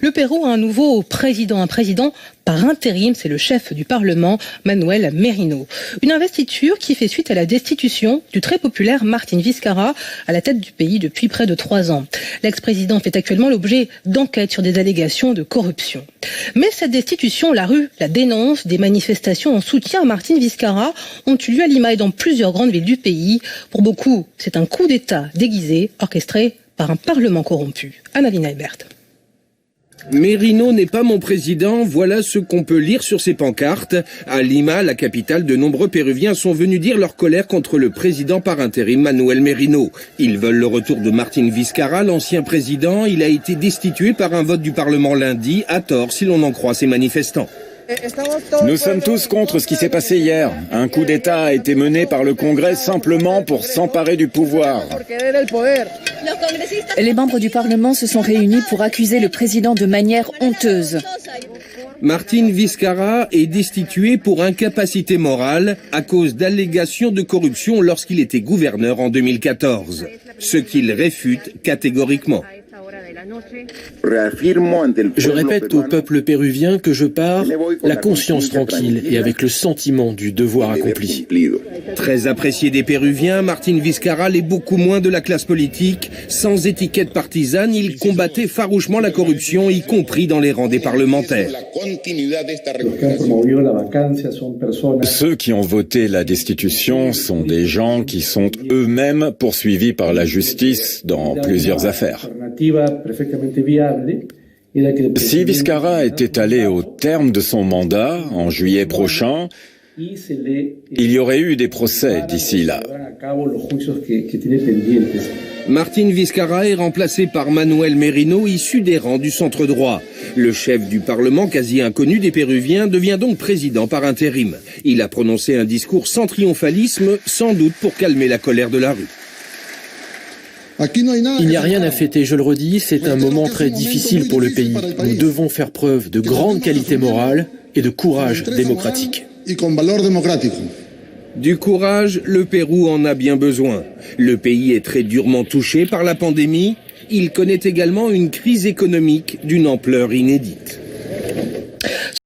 Le Pérou a un nouveau président, un président par intérim, c'est le chef du Parlement, Manuel Merino. Une investiture qui fait suite à la destitution du très populaire Martín Vizcarra à la tête du pays depuis près de 3 ans. L'ex-président fait actuellement l'objet d'enquêtes sur des allégations de corruption. Mais cette destitution, la rue la dénonce, des manifestations en soutien à Martín Vizcarra ont eu lieu à Lima et dans plusieurs grandes villes du pays. Pour beaucoup, c'est un coup d'État déguisé, orchestré par un Parlement corrompu. Annalina Ebert. Merino n'est pas mon président, voilà ce qu'on peut lire sur ces pancartes. À Lima, la capitale, de nombreux Péruviens sont venus dire leur colère contre le président par intérim Manuel Merino. Ils veulent le retour de Martín Vizcarra, l'ancien président. Il a été destitué par un vote du Parlement lundi, à tort si l'on en croit ces manifestants. Nous sommes tous contre ce qui s'est passé hier. Un coup d'État a été mené par le Congrès simplement pour s'emparer du pouvoir. Les membres du Parlement se sont réunis pour accuser le président de manière honteuse. Martín Vizcarra est destitué pour incapacité morale à cause d'allégations de corruption lorsqu'il était gouverneur en 2014, ce qu'il réfute catégoriquement. Je répète au peuple péruvien que je pars la conscience tranquille et avec le sentiment du devoir accompli. Très apprécié des Péruviens, Martín Vizcarra l'est beaucoup moins de la classe politique. Sans étiquette partisane, il combattait farouchement la corruption, y compris dans les rangs des parlementaires. Ceux qui ont voté la destitution sont des gens qui sont eux-mêmes poursuivis par la justice dans plusieurs affaires. Si Vizcarra était allé au terme de son mandat en juillet prochain, il y aurait eu des procès d'ici là. Martín Vizcarra est remplacé par Manuel Merino, issu des rangs du centre droit. Le chef du Parlement, quasi inconnu des Péruviens, devient donc président par intérim. Il a prononcé un discours sans triomphalisme, sans doute pour calmer la colère de la rue. Il n'y a rien à fêter, je le redis, c'est un moment très difficile pour le pays. Nous devons faire preuve de grande qualité morale et de courage démocratique. Du courage, le Pérou en a bien besoin. Le pays est très durement touché par la pandémie. Il connaît également une crise économique d'une ampleur inédite.